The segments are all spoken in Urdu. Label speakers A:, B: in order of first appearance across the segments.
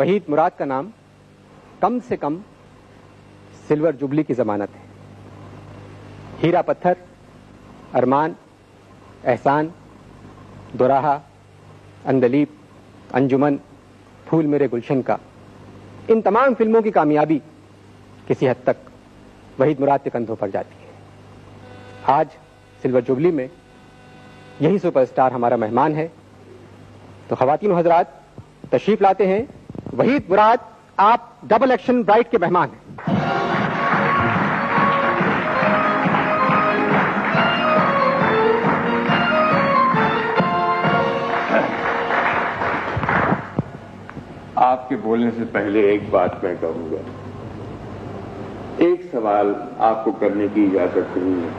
A: وحید مراد کا نام کم سے کم سلور جوبلی کی ضمانت ہے. ہیرا پتھر، ارمان، احسان، دوراہا، اندلیب، انجمن، پھول میرے گلشن کا، ان تمام فلموں کی کامیابی کسی حد تک وحید مراد کے کندھوں پر جاتی ہے. آج سلور جوبلی میں یہی سپر اسٹار ہمارا مہمان ہے. تو خواتین و حضرات، تشریف لاتے ہیں وحید مراد. آپ ڈبل ایکشن برائٹ کے مہمان ہیں.
B: آپ کے بولنے سے پہلے ایک بات میں کہوں گا. ایک سوال آپ کو کرنے کی اجازت نہیں ہے،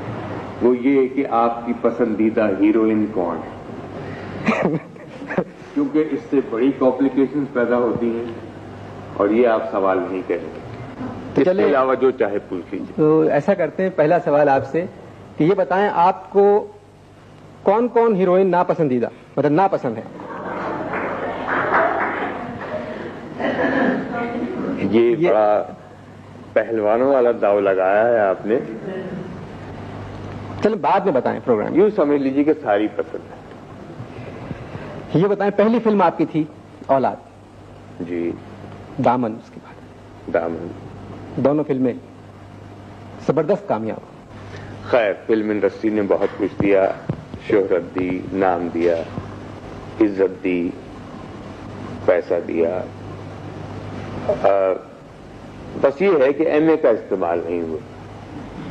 B: وہ یہ کہ آپ کی پسندیدہ ہیروئن کون ہے؟ کیونکہ اس سے بڑی کمپلیکیشنز پیدا ہوتی ہیں اور یہ آپ سوال نہیں کریں گے. اس کے علاوہ جو چاہے پوچھ لیجیے.
A: تو ایسا کرتے ہیں، پہلا سوال آپ سے کہ یہ بتائیں آپ کو کون کون ہیروئن ناپسندیدہ، مطلب ناپسند ہے؟
B: یہ بڑا پہلوانوں والا داؤ لگایا ہے آپ نے.
A: چلو بعد میں بتائیں پروگرام.
B: یوں سمجھ لیجیے کہ ساری پسند ہے.
A: یہ بتائیں پہلی فلم آپ کی تھی اولاد؟
B: جی.
A: دامن، اس کے بعد
B: دامن.
A: دونوں فلمیں زبردست کامیاب.
B: خیر، فلم انڈسٹری نے بہت کچھ دیا، شہرت دی، نام دیا، عزت دی، پیسہ دیا. بس یہ ہے کہ ایم اے کا استعمال نہیں ہوا.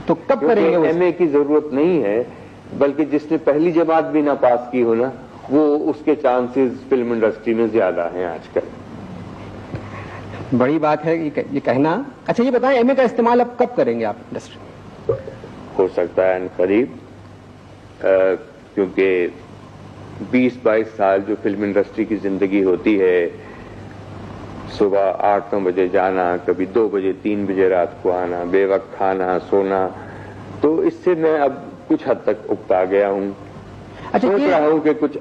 A: تو کب کریں گے؟
B: ایم اے کی ضرورت نہیں ہے، بلکہ جس نے پہلی جماعت بھی نہ پاس کی ہو نا، وہ اس کے چانسز فلم انڈسٹری میں زیادہ ہیں آج کل.
A: بڑی بات ہے یہ کہنا. اچھا یہ بتائیں ایم اے کا استعمال اب کب کریں گے آپ انڈسٹری؟
B: ہو سکتا ہے قریب، کیونکہ 20-22 سال جو فلم انڈسٹری کی زندگی ہوتی ہے، صبح 8-9 بجے جانا، کبھی 2 بجے 3 بجے رات کو آنا، بے وقت کھانا سونا، تو اس سے میں اب کچھ حد تک اکتا گیا ہوں. سوچ رہا ہوں کہ کچھ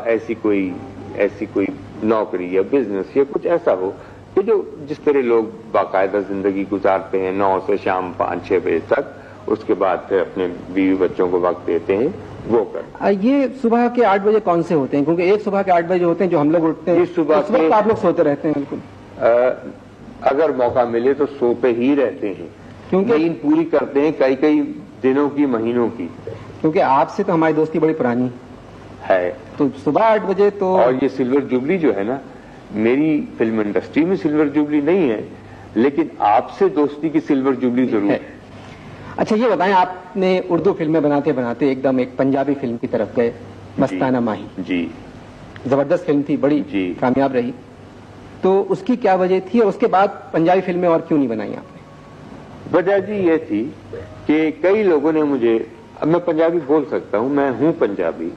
B: ایسی کوئی نوکری یا بزنس یا کچھ ایسا ہو کہ جس طرح لوگ باقاعدہ زندگی گزارتے ہیں 9 سے شام 5-6 بجے تک، اس کے بعد پھر اپنے بیوی بچوں کو وقت دیتے ہیں، وہ کرنا.
A: یہ صبح کے 8 بجے کون سے ہوتے ہیں؟ کیونکہ ایک صبح کے 8 بجے ہوتے ہیں جو ہم لوگ اٹھتے ہیں،
B: صبح
A: اس وقت آپ لوگ سوتے رہتے ہیں. بالکل.
B: اگر موقع ملے تو سوتے ہی رہتے ہیں،
A: کیونکہ
B: نیند پوری کرتے ہیں کئی دنوں کی، مہینوں کی.
A: کیونکہ آپ سے تو ہماری دوستی بڑی پرانی
B: ہے.
A: تو صبح 8 بجے تو.
B: اور یہ سلور جوبلی جو ہے نا، میری فلم انڈسٹری میں سلور جوبلی نہیں ہے، لیکن آپ سے دوستی کی سلور جوبلی ضرور ہے.
A: اچھا یہ بتائیں، آپ نے اردو فلمیں بناتے بناتے ایک دم ایک پنجابی فلم کی طرف گئے، مستانہ ماہی.
B: جی.
A: زبردست فلم تھی، بڑی کامیاب رہی. تو اس کی کیا وجہ تھی، اور اس کے بعد پنجابی فلمیں اور کیوں نہیں بنائی آپ نے؟
B: وجہ جی یہ تھی کہ کئی لوگوں نے مجھے، اب میں پنجابی بول سکتا ہوں، میں ہوں پنجابی،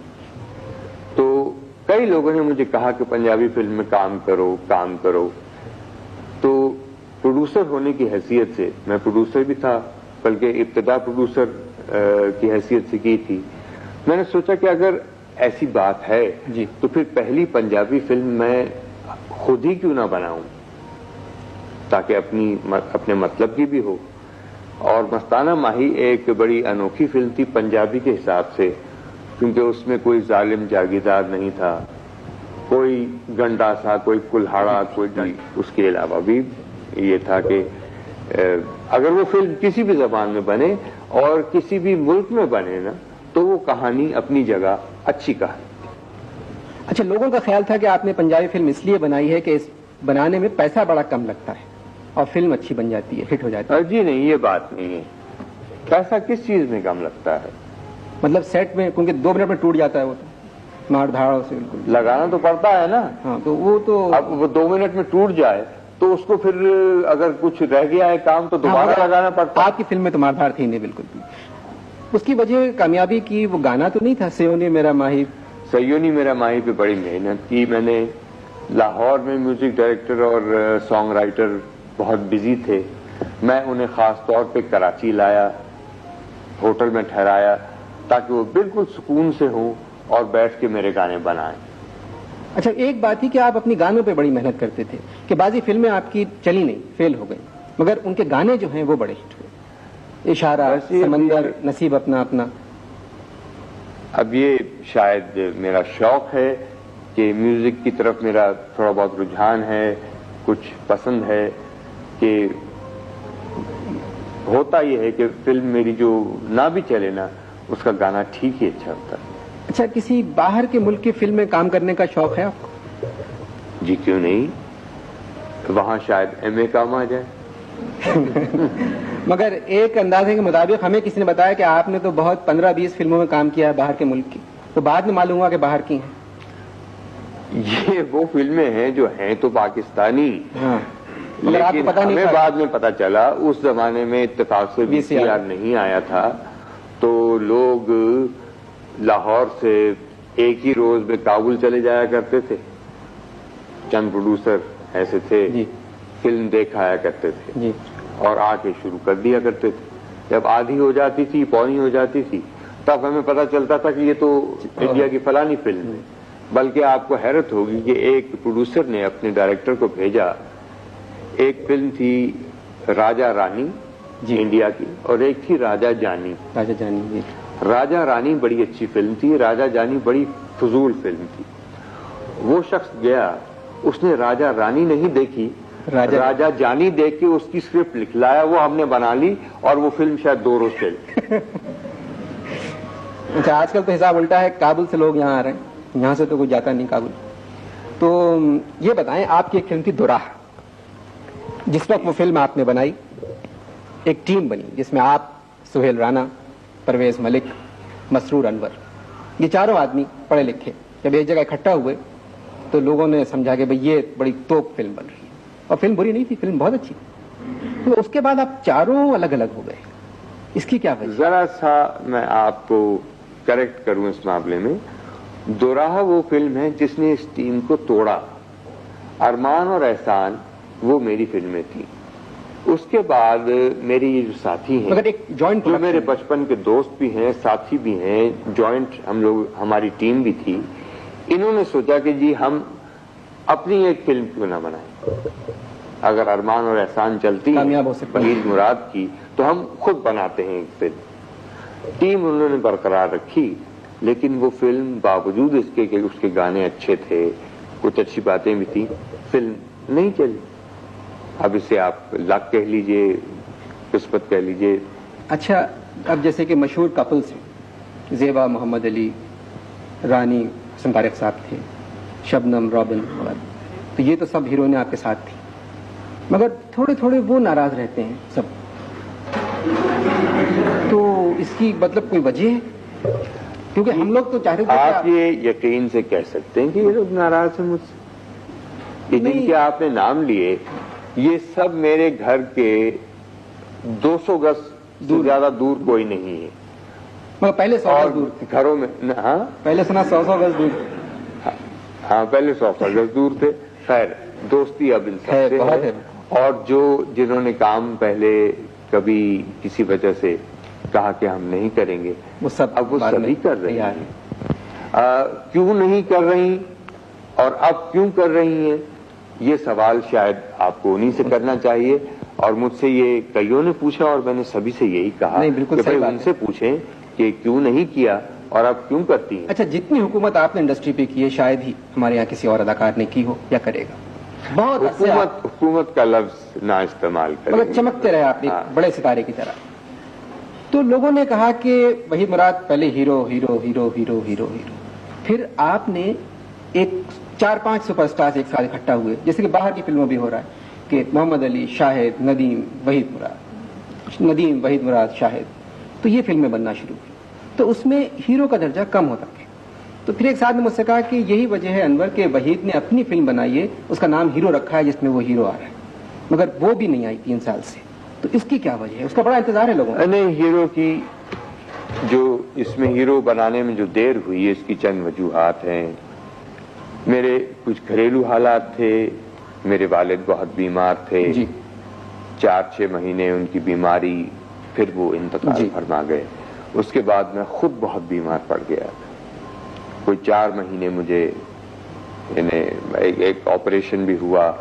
B: تو کئی لوگوں نے مجھے کہا کہ پنجابی فلم میں کام کرو. تو پروڈیوسر ہونے کی حیثیت سے، میں پروڈیوسر بھی تھا، بلکہ ابتدا پروڈیوسر کی حیثیت سے کی تھی. میں نے سوچا کہ اگر ایسی بات ہے تو پھر پہلی پنجابی فلم میں خود ہی کیوں نہ بناؤں، تاکہ اپنے مطلب کی بھی ہو. اور مستانہ ماہی ایک بڑی انوکھی فلم تھی پنجابی کے حساب سے، کیونکہ اس میں کوئی ظالم جاگیردار نہیں تھا، کوئی گنڈا سا، کوئی کلہاڑا، کوئی. اس کے علاوہ بھی یہ تھا کہ اگر وہ فلم کسی بھی زبان میں بنے اور کسی بھی ملک میں بنے نا، تو وہ کہانی اپنی جگہ اچھی کہانی.
A: اچھا، لوگوں کا خیال تھا کہ آپ نے پنجابی فلم اس لیے بنائی ہے کہ اس بنانے میں پیسہ بڑا کم لگتا ہے اور فلم اچھی بن جاتی ہے، ہٹ ہو جاتی ہے.
B: جی نہیں، یہ بات نہیں ہے. پیسہ کس چیز میں کم لگتا ہے؟
A: مطلب سیٹ میں، کیونکہ 2 منٹ میں ٹوٹ جاتا ہے وہ تو مار دھاڑوں سے. بالکل
B: لگانا تو پڑتا ہے نا.
A: ہاں، تو وہ تو
B: اب وہ 2 منٹ میں ٹوٹ جائے تو اس کو پھر اگر کچھ رہ گیا ہے کام تو دوبارہ لگانا پڑتا ہے.
A: آپ کی فلم میں تو مار دھاڑ تھی نہیں بالکل بھی. اس کی وجہ کامیابی کی وہ گانا تو نہیں تھا، سیونی میرا ماہی.
B: سیونی میرا ماہی پہ بڑی محنت کی میں نے. لاہور میں میوزک ڈائریکٹر اور سانگ رائٹر بہت بزی تھے. میں انہیں خاص طور پہ کراچی لایا، ہوٹل میں ٹھہرایا، تاکہ وہ بالکل سکون سے ہوں اور بیٹھ کے میرے گانے بنائیں.
A: اچھا ایک بات تھی کہ آپ اپنی گانوں پہ بڑی محنت کرتے تھے کہ بعضی فلمیں آپ کی چلی نہیں، فیل ہو گئی، مگر ان کے گانے جو ہیں وہ بڑے ہٹ ہوئے، اشارہ، سمندر، نصیب اپنا اپنا.
B: اب یہ شاید میرا شوق ہے کہ میوزک کی طرف میرا تھوڑا بہت رجحان ہے، کچھ پسند ہے کہ ہوتا یہ ہے کہ فلم میری جو نہ بھی چلے نا اس کا گانا ٹھیک ہی اچھا ہوتا ہے.
A: اچھا کسی باہر کے ملک کی فلم میں کام کرنے کا شوق ہے آپ کو؟
B: جی کیوں نہیں، وہاں شاید ایم اے کام آ جائے.
A: مگر ایک اندازے کے مطابق ہمیں کسی نے بتایا کہ آپ نے تو بہت 15-20 فلموں میں کام کیا ہے باہر کے ملک کی، تو بعد میں معلوم ہوا کہ باہر کی ہیں.
B: یہ وہ فلمیں ہیں جو ہیں تو پاکستانی،
A: ہاں مگر آپ کو
B: لیکن
A: پتا نہیں
B: ہمیں
A: تھا.
B: بعد میں پتا چلا اس زمانے میں اتفاق سے VCR نہیں آیا تھا، تو لوگ لاہور سے ایک ہی روز میں کابل چلے جایا کرتے تھے. چند پروڈیوسر ایسے تھے
A: جی
B: فلم دیکھ آیا کرتے تھے
A: جی
B: اور آ کے شروع کر دیا کرتے تھے. جب آدھی ہو جاتی تھی، پونی ہو جاتی تھی، تب ہمیں پتا چلتا تھا کہ یہ تو انڈیا کی فلانی فلم ہے. بلکہ آپ کو حیرت ہوگی کہ ایک پروڈیوسر نے اپنے ڈائریکٹر کو بھیجا، ایک فلم تھی راجہ رانی
A: جی
B: انڈیا کی اور ایک تھی راجہ جانی.
A: راجہ جانی جی.
B: راجہ رانی بڑی اچھی فلم تھی، راجہ جانی بڑی فضول فلم تھی. وہ شخص گیا، اس نے راجہ رانی نہیں دیکھی، راجہ جانی دیکھ کے اس کی اسکرپٹ لکھ لایا، وہ ہم نے بنا لی اور وہ فلم شاید 2 روز چلی.
A: اچھا آج کل تو حساب الٹا ہے، کابل سے لوگ یہاں آ رہے ہیں، یہاں سے تو کوئی جاتا نہیں کابل. تو یہ بتائیں آپ کی ایک فلم تھی دوراہ، جس وقت وہ فلم آپ نے بنائی ایک ٹیم بنی جس میں آپ، سہیل رانا، پرویز ملک، مسرور انور، یہ چاروں آدمی پڑھے لکھے جب ایک جگہ اکٹھا ہوئے تو لوگوں نے سمجھا کہ بھئی یہ بڑی توپ فلم بن رہی ہے. اور فلم بری نہیں تھی، فلم بہت اچھی تھی. تو اس کے بعد آپ چاروں الگ الگ ہو گئے، اس کی کیا وجہ؟
B: ذرا سا میں آپ کو کریکٹ کروں اس معاملے میں. دوراہ وہ فلم ہے جس نے اس ٹیم کو توڑا. ارمان اور احسان وہ میری فلمیں تھیں. اس کے بعد میرے یہ جو ساتھی ہیں،
A: مگر ایک جوائنٹ
B: جو میرے بچپن کے دوست بھی ہیں، ساتھی بھی ہیں، جوائنٹ ہم لوگ، ہماری ٹیم بھی تھی، انہوں نے سوچا کہ جی ہم اپنی ایک فلم کیوں نہ بنائیں. اگر ارمان اور احسان چلتی
A: کامیاب ہو سکتی ہے
B: وحید مراد کی تو ہم خود بناتے ہیں ایک فلم. ٹیم انہوں نے برقرار رکھی، لیکن وہ فلم باوجود اس کے کہ اس کے گانے اچھے تھے، کچھ اچھی باتیں بھی تھیں، فلم نہیں چلی. اب اسے آپ لک کہہ لیجئے، قسمت کہہ لیجئے.
A: اچھا اب جیسے کہ مشہور کپلز ہیں، زیبا محمد علی، رانی حسن طارق صاحب تھے، شبنم، رابن، تو یہ تو سب ہیروئنیں آپ کے ساتھ تھیں، مگر تھوڑے تھوڑے وہ ناراض رہتے ہیں سب. تو اس کی مطلب کوئی وجہ ہے؟ کیونکہ ہم لوگ تو چاہتے تھے
B: آپ یہ یقین سے کہہ سکتے ہیں کہ یہ لوگ ناراض ہیں مجھ سے. یہ جن کے آپ نے نام لیے یہ سب میرے گھر کے 200 گز سے زیادہ دور کوئی نہیں ہے.
A: مگر پہلے 100 گز دور تھے
B: گھروں میں. ہاں
A: پہلے سنا 100 گز دور.
B: ہاں پہلے 100 گز دور تھے. خیر دوستی اب ان سب سے ہے. اور جنہوں نے کام پہلے کبھی کسی وجہ سے کہا کہ ہم نہیں کریں گے،
A: وہ سب
B: اب وہ سبھی کر رہی ہیں. کیوں نہیں کر رہی اور اب کیوں کر رہی ہیں، یہ سوال شاید آپ کو انہی سے کرنا چاہیے. اور مجھ سے یہ کئیوں نے پوچھا اور میں نے سبھی سے یہی کہا کہ بھائی ان سے پوچھیں کہ کیوں نہیں کیا اور اب کیوں کرتی ہیں.
A: اچھا جتنی حکومت آپ نے انڈسٹری پہ کی ہے شاید ہی ہمارے یہاں کسی اور اداکار نے کی ہو یا کرے گا. بہت
B: حکومت کا لفظ نہ استعمال کریں،
A: مگر چمکتے رہے آپ بڑے ستارے کی طرح. تو لوگوں نے کہا کہ وحید مراد پہلے hero hero hero hero hero hero, پھر آپ نے ایک 4-5 سپر سٹارز ایک ساتھ اکٹھا ہوئے، جیسے کہ باہر کی فلموں بھی ہو رہا ہے کہ محمد علی، شاہد، ندیم، وحید مراد، شاہد. تو یہ فلمیں بننا شروع ہوئی تو اس میں ہیرو کا درجہ کم ہوتا گیا. تو پھر ایک ساتھ نے مجھ سے کہا کہ یہی وجہ ہے انور کہ وحید نے اپنی فلم بنائی ہے، اس کا نام ہیرو رکھا ہے جس میں وہ ہیرو آ رہا ہے، مگر وہ بھی نہیں آئی 3 سال سے. تو اس کی کیا وجہ ہے؟ اس کا بڑا انتظار ہے لوگوں کو.
B: نہیں، ہیرو کی جو اس میں ہیرو بنانے میں جو دیر ہوئی ہے اس کی چند وجوہات ہیں. میرے کچھ گھریلو حالات تھے. میرے والد بہت بیمار تھے، 4-6 مہینے ان کی بیماری، پھر وہ انتقال فرما گئے. اس کے بعد میں خود بہت بیمار پڑ گیا. کوئی 4 مہینے مجھے یعنی ایک آپریشن بھی ہوا